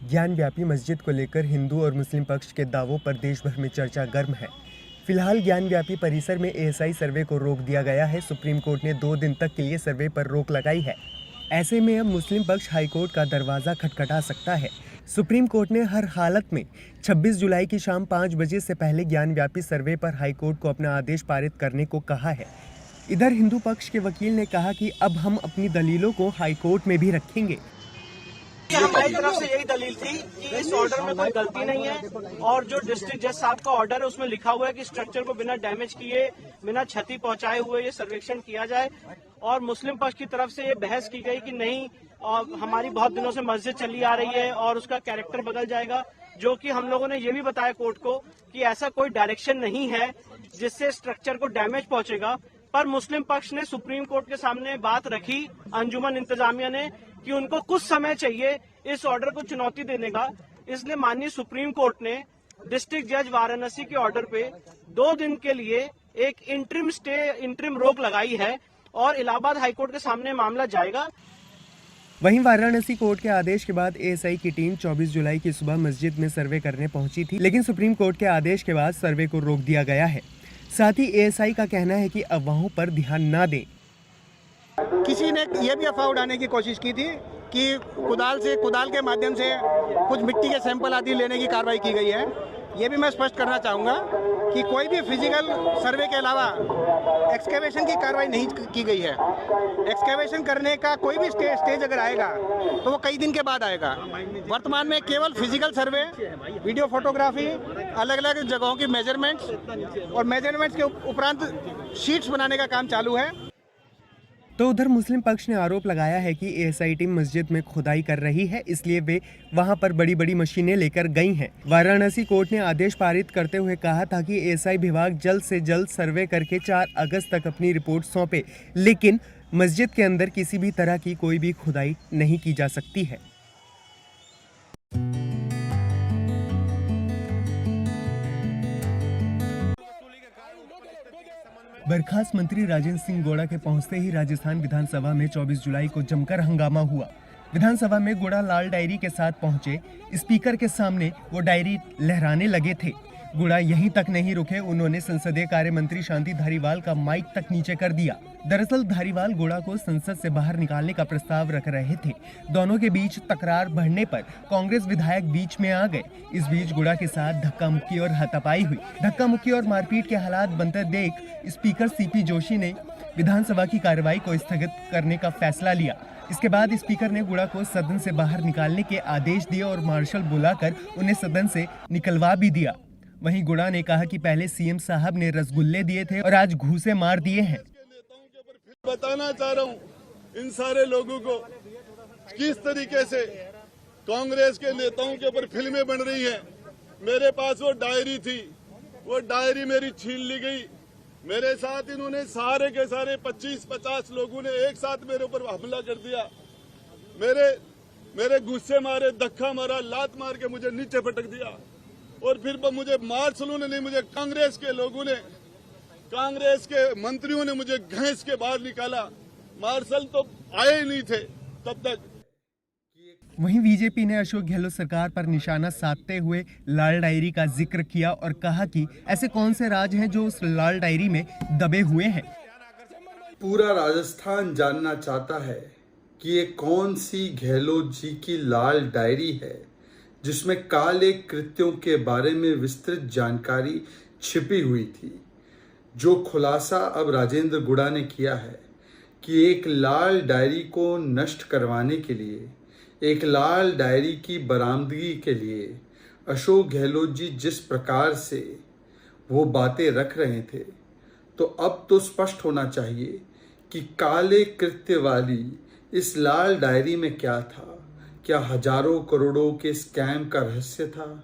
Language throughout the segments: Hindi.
ज्ञानव्यापी मस्जिद को लेकर हिंदू और मुस्लिम पक्ष के दावों पर देश भर में चर्चा गर्म है। फिलहाल ज्ञानव्यापी परिसर में एएसआई सर्वे को रोक दिया गया है। सुप्रीम कोर्ट ने 2 दिन तक के लिए सर्वे पर रोक लगाई है। ऐसे में अब मुस्लिम पक्ष हाईकोर्ट का दरवाज़ा खटखटा सकता है। सुप्रीम कोर्ट ने हर हालत में 26 जुलाई की शाम 5 बजे से पहले ज्ञानव्यापी सर्वे पर हाईकोर्ट को अपना आदेश पारित करने को कहा है। इधर हिंदू पक्ष के वकील ने कहा कि अब हम अपनी दलीलों को हाईकोर्ट में भी रखेंगे। हमारी तरफ से यही दलील थी कि इस ऑर्डर में कोई गलती नहीं है और जो डिस्ट्रिक्ट जज साहब का ऑर्डर है उसमें लिखा हुआ है कि स्ट्रक्चर को बिना डैमेज किए, बिना क्षति पहुंचाए हुए ये सर्वेक्षण किया जाए। और मुस्लिम पक्ष की तरफ से ये बहस की गई कि नहीं, हमारी बहुत दिनों से मस्जिद चली आ रही है और उसका कैरेक्टर बदल जाएगा, जो कि हम लोगों ने ये भी बताया कोर्ट को कि ऐसा कोई डायरेक्शन नहीं है जिससे स्ट्रक्चर को डैमेज पहुंचेगा। पर मुस्लिम पक्ष ने सुप्रीम कोर्ट के सामने बात रखी, अंजुमन इंतजामिया ने, कि उनको कुछ समय चाहिए इस ऑर्डर को चुनौती देने का। इसलिए माननीय सुप्रीम कोर्ट ने डिस्ट्रिक्ट जज वाराणसी के ऑर्डर पे 2 दिन के लिए एक इंटरिम रोक लगाई है और इलाहाबाद हाईकोर्ट के सामने मामला जाएगा। वहीं वाराणसी कोर्ट के आदेश के बाद एएसआई की टीम 24 जुलाई की सुबह मस्जिद में सर्वे करने पहुंची थी, लेकिन सुप्रीम कोर्ट के आदेश के बाद सर्वे को रोक दिया गया है। साथ ही एएसआई का कहना है कि अफवाहों पर ध्यान न दें। किसी ने यह भी अफवाह उड़ाने की कोशिश की थी कि कुदाल के माध्यम से कुछ मिट्टी के सैंपल आदि लेने की कार्रवाई की गई है। ये भी मैं स्पष्ट करना चाहूँगा कि कोई भी फिजिकल सर्वे के अलावा एक्सकेवेशन की कार्रवाई नहीं की गई है। एक्सकेवेशन करने का कोई भी स्टेज अगर आएगा तो वो कई दिन के बाद आएगा। वर्तमान में केवल फिजिकल सर्वे, वीडियो फोटोग्राफी, अलग अलग जगहों की मेजरमेंट्स और मेजरमेंट्स के उपरांत शीट्स बनाने का काम चालू है। तो उधर मुस्लिम पक्ष ने आरोप लगाया है कि एएसआई टीम मस्जिद में खुदाई कर रही है, इसलिए वे वहां पर बड़ी बड़ी मशीनें लेकर गई हैं। वाराणसी कोर्ट ने आदेश पारित करते हुए कहा था कि एएसआई विभाग जल्द से जल्द सर्वे करके 4 अगस्त तक अपनी रिपोर्ट सौंपे, लेकिन मस्जिद के अंदर किसी भी तरह की कोई भी खुदाई नहीं की जा सकती है। बर्खास्त मंत्री राजेंद्र सिंह गौड़ा के पहुंचते ही राजस्थान विधानसभा में 24 जुलाई को जमकर हंगामा हुआ। विधानसभा में गौड़ा लाल डायरी के साथ पहुंचे। स्पीकर के सामने वो डायरी लहराने लगे थे। गौड़ा यहीं तक नहीं रुके, उन्होंने संसदीय कार्य मंत्री शांति धारीवाल का माइक तक नीचे कर दिया। दरअसल धारीवाल गौड़ा को संसद से बाहर निकालने का प्रस्ताव रख रहे थे। दोनों के बीच तकरार बढ़ने पर कांग्रेस विधायक बीच में आ गए। इस बीच गौड़ा के साथ धक्का मुक्की और हाथापाई हुई। धक्का मुक्की और मारपीट के हालात बनते देख स्पीकर सीपी जोशी ने विधानसभा की कार्रवाई को स्थगित करने का फैसला लिया। इसके बाद स्पीकर ने गौड़ा को सदन से बाहर निकालने के आदेश दिए और मार्शल बुलाकर उन्हें सदन से निकलवा भी दिया। वहीं गौड़ा ने कहा कि पहले सीएम साहब ने रसगुल्ले दिए थे और आज घूंसे मार दिए हैं। बताना चाह रहा हूं इन सारे लोगों को किस तरीके से कांग्रेस के नेताओं के ऊपर फिल्में बन रही हैं। मेरे पास वो डायरी थी, वो डायरी मेरी छीन ली गई। मेरे साथ इन्होंने सारे के सारे 25-50 लोगों ने एक साथ मेरे ऊपर हमला कर दिया। मेरे गुस्से मारे, धक्का मारा, लात मार के मुझे नीचे पटक दिया और फिर मुझे मार्शलों ने नहीं, मुझे कांग्रेस के लोगों ने, कांग्रेस के मंत्रियों ने मुझे घसीट के बाहर निकाला। मार्शल तो आए ही नहीं थे तब तक। वहीं बीजेपी ने अशोक गहलोत सरकार पर निशाना साधते हुए लाल डायरी का जिक्र किया और कहा कि ऐसे कौन से राज हैं जो उस लाल डायरी में दबे हुए हैं। पूरा राजस्थान जानना चाहता है कि ये कौन सी गहलोत जी की लाल डायरी है जिसमें काले कृत्यों के बारे में विस्तृत जानकारी छिपी हुई थी। जो खुलासा अब राजेंद्र गौड़ा ने किया है कि एक लाल डायरी को नष्ट करवाने के लिए, एक लाल डायरी की बरामदगी के लिए अशोक गहलोत जी जिस प्रकार से वो बातें रख रहे थे, तो अब तो स्पष्ट होना चाहिए कि काले कृत्य वाली इस लाल डायरी में क्या था। क्या हजारों करोड़ों के स्कैम का रहस्य था?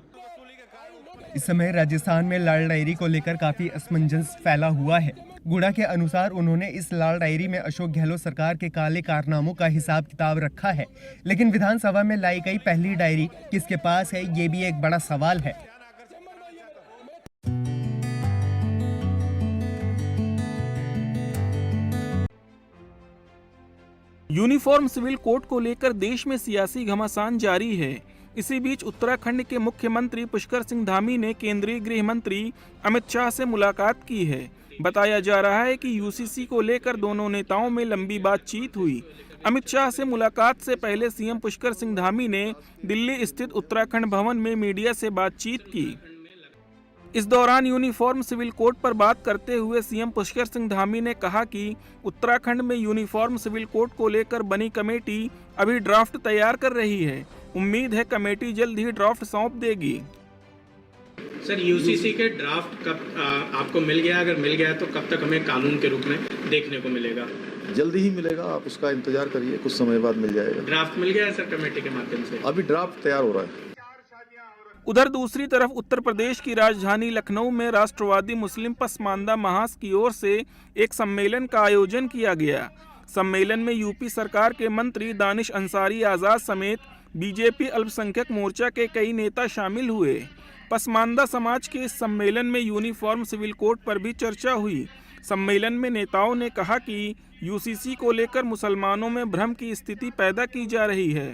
इस समय राजस्थान में लाल डायरी को लेकर काफी असमंजस फैला हुआ है। गौड़ा के अनुसार उन्होंने इस लाल डायरी में अशोक गहलोत सरकार के काले कारनामों का हिसाब किताब रखा है, लेकिन विधानसभा में लाई गई पहली डायरी किसके पास है, ये भी एक बड़ा सवाल है। यूनिफॉर्म सिविल कोड को लेकर देश में सियासी घमासान जारी है। इसी बीच उत्तराखंड के मुख्यमंत्री पुष्कर सिंह धामी ने केंद्रीय गृह मंत्री अमित शाह से मुलाकात की है। बताया जा रहा है कि यूसीसी को लेकर दोनों नेताओं में लंबी बातचीत हुई। अमित शाह से मुलाकात से पहले सीएम पुष्कर सिंह धामी ने दिल्ली स्थित उत्तराखंड भवन में मीडिया से बातचीत की। इस दौरान यूनिफॉर्म सिविल कोड पर बात करते हुए सीएम पुष्कर सिंह धामी ने कहा कि उत्तराखंड में यूनिफॉर्म सिविल कोड को लेकर बनी कमेटी अभी ड्राफ्ट तैयार कर रही है। उम्मीद है कमेटी जल्द ही ड्राफ्ट सौंप देगी। सर, यूसीसी के ड्राफ्ट कब आपको मिल गया? अगर मिल गया तो कब तक हमें कानून के रूप में देखने को मिलेगा? जल्दी ही मिलेगा, आप उसका इंतजार करिए, कुछ समय बाद मिल जाएगा। ड्राफ्ट मिल गया है सर कमेटी के माध्यम से? अभी ड्राफ्ट तैयार हो रहा है। उधर दूसरी तरफ उत्तर प्रदेश की राजधानी लखनऊ में राष्ट्रवादी मुस्लिम पसमानदा महास की ओर से एक सम्मेलन का आयोजन किया गया। सम्मेलन में यूपी सरकार के मंत्री दानिश अंसारी आज़ाद समेत बीजेपी अल्पसंख्यक मोर्चा के कई नेता शामिल हुए। पसमानदा समाज के इस सम्मेलन में यूनिफॉर्म सिविल कोड पर भी चर्चा हुई। सम्मेलन में नेताओं ने कहा कि यूसीसी को लेकर मुसलमानों में भ्रम की स्थिति पैदा की जा रही है।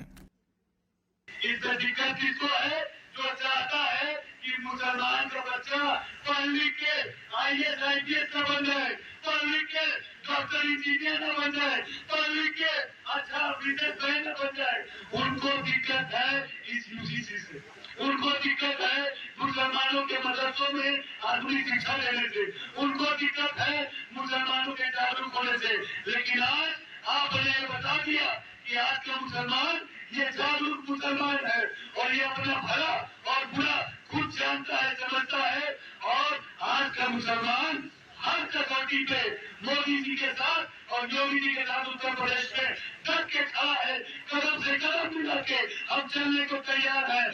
जो चाहता है कि मुसलमान का बच्चा पढ़ लिख के IAS IPS न बन जाए, पढ़ लिख के डॉक्टर इंजीनियर न बन जाए, पढ़ लिख के अच्छा बिजनेसमैन न बन जाए। उनको दिक्कत है इस यूसीसी से, उनको दिक्कत है मुसलमानों के मदरसों में आधुनिक शिक्षा लेने से, उनको दिक्कत है मुसलमानों के जागरूक होने से। लेकिन आज आपने ये बता दिया कि आज का मुसलमान ये जागरूक मुसलमान है और ये अपना भला और बुरा खुद जानता है, समझता है। और आज का मुसलमान हर कसौटी पे मोदी जी के साथ और योगी जी के साथ उत्तर प्रदेश में डट के खड़ा है, कदम से कदम मिला के हम चलने को तैयार है।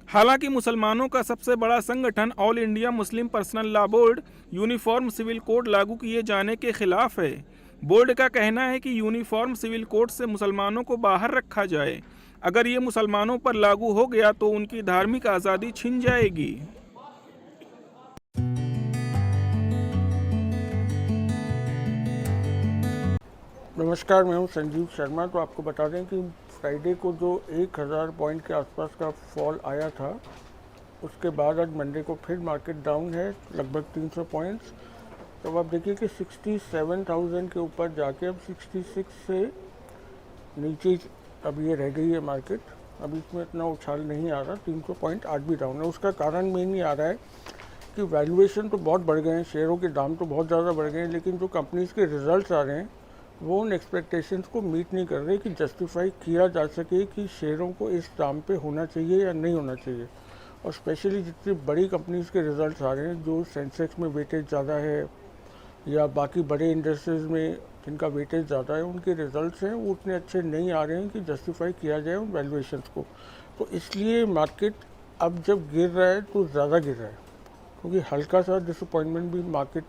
हालांकि मुसलमानों का सबसे बड़ा संगठन all India Muslim personal law board uniform civil code लागू किए जाने के खिलाफ है। बोर्ड का कहना है कि यूनिफॉर्म सिविल कोड से मुसलमानों को बाहर रखा जाए। अगर ये मुसलमानों पर लागू हो गया तो उनकी धार्मिक आज़ादी छिन जाएगी। नमस्कार, मैं हूं संजीव शर्मा। तो आपको बता दें कि फ्राइडे को जो 1000 पॉइंट के आसपास का फॉल आया था, उसके बाद आज मंडे को फिर मार्केट डाउन है लगभग 300 पॉइंट्स। तो आप देखिए कि 67,000 के ऊपर जाके अब 66 से नीचे अब ये रह गई है मार्केट। अब इसमें इतना उछाल नहीं आ रहा, 300 पॉइंट आज भी डाउन है। उसका कारण मेन ये आ रहा है कि वैल्यूएशन तो बहुत बढ़ गए हैं, शेयरों के दाम तो बहुत ज़्यादा बढ़ गए हैं, लेकिन जो कंपनीज़ के रिजल्ट्स आ रहे हैं वो उन एक्सपेक्टेशंस को मीट नहीं कर रहे कि जस्टिफाई किया जा सके कि शेयरों को इस दाम पे होना चाहिए या नहीं होना चाहिए। और स्पेशली जितनी बड़ी कंपनीज़ के रिजल्ट्स आ रहे हैं, जो सेंसेक्स में वेटेज ज़्यादा है या बाकी बड़े इंडस्ट्रीज़ में जिनका वेटेज ज़्यादा है, उनके रिजल्ट्स हैं वो उतने अच्छे नहीं आ रहे हैं कि जस्टिफाई किया जाए उन वैल्यूएशंस को। तो इसलिए मार्केट अब जब गिर रहा है तो ज़्यादा गिर रहा है, क्योंकि हल्का सा डिसअपॉइंटमेंट भी मार्केट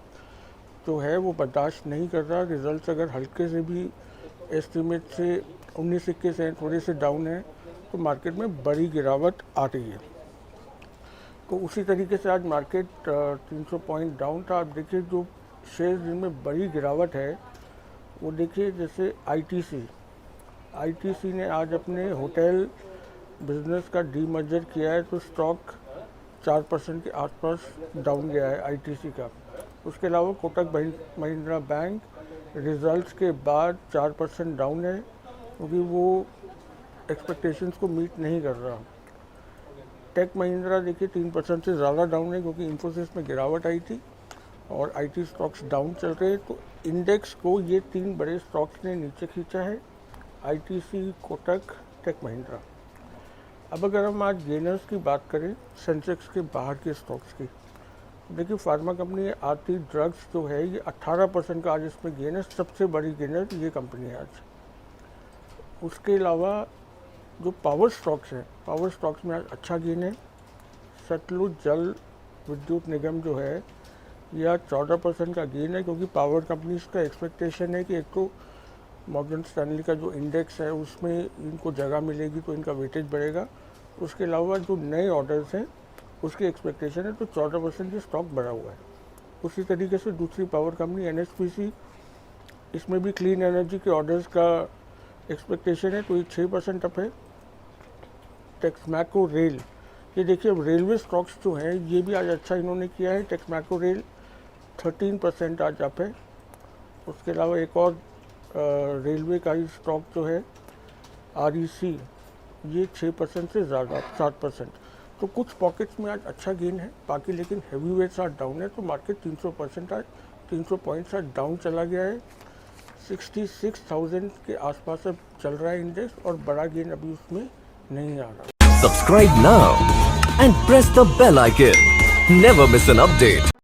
जो है वो बर्दाश्त नहीं कर रहा। रिजल्ट्स अगर हल्के से भी एस्टीमेट से 19-21 हैं, थोड़े से डाउन है, तो मार्केट में बड़ी गिरावट आ रही है। तो उसी तरीके से आज मार्केट 300 पॉइंट डाउन था। आप देखिए जो शेयर जिनमें बड़ी गिरावट है वो देखिए, जैसे आईटीसी ने आज अपने होटल बिजनेस का डीमर्जर किया है, तो स्टॉक 4% के आसपास डाउन गया है आईटीसी का। उसके अलावा कोटक महिंद्रा बैंक रिजल्ट्स के बाद 4% डाउन है, क्योंकि वो एक्सपेक्टेशंस को मीट नहीं कर रहा। टेक महिंद्रा देखिए 3% से ज़्यादा डाउन है, क्योंकि इन्फोसिस में गिरावट आई थी और आईटी स्टॉक्स डाउन चल रहे हैं। तो इंडेक्स को ये 3 बड़े स्टॉक्स ने नीचे खींचा है, आईटीसी, कोटक, टेक महिंद्रा। अब अगर हम आज गेनर्स की बात करें सेंसेक्स के बाहर के स्टॉक्स की, देखिए फार्मा कंपनी आरती ड्रग्स जो है ये 18% का आज इसमें गेन है, सबसे बड़ी गेनर ये कंपनी है आज। उसके अलावा जो पावर स्टॉक्स हैं, पावर स्टॉक्स में आज अच्छा गेन है। सतलुज जल विद्युत निगम जो है यह 14% का गेन है, क्योंकि पावर कंपनीज का एक्सपेक्टेशन है कि एक तो मॉर्गन स्टैनली का जो इंडेक्स है उसमें इनको जगह मिलेगी तो इनका वेटेज बढ़ेगा। उसके अलावा जो नए ऑर्डर्स हैं उसकी एक्सपेक्टेशन है, तो 14% से स्टॉक बढ़ा हुआ है। उसी तरीके से दूसरी पावर कंपनी एनएचपीसी, इसमें भी क्लीन एनर्जी के ऑर्डर्स का एक्सपेक्टेशन है, तो ये 6% अप है। टेक्समैको रेल, ये देखिए अब रेलवे स्टॉक्स जो हैं ये भी आज अच्छा इन्होंने किया है। टेक्समैको रेल 13% आज अप है। उसके अलावा एक और रेलवे का ही स्टॉक जो है REC, ये 6% से ज़्यादा 7%। तो कुछ पॉकेट्स में आज अच्छा गेन है, बाकी लेकिन हैवी वेट्स आज डाउन है। तो मार्केट 300% आज 300 पॉइंट्स आज डाउन चला गया है। 66,000 के आसपास अब चल रहा है इंडेक्स और बड़ा गेन अभी उसमें नहीं आ रहा। Subscribe now and press the bell icon. Never miss an update.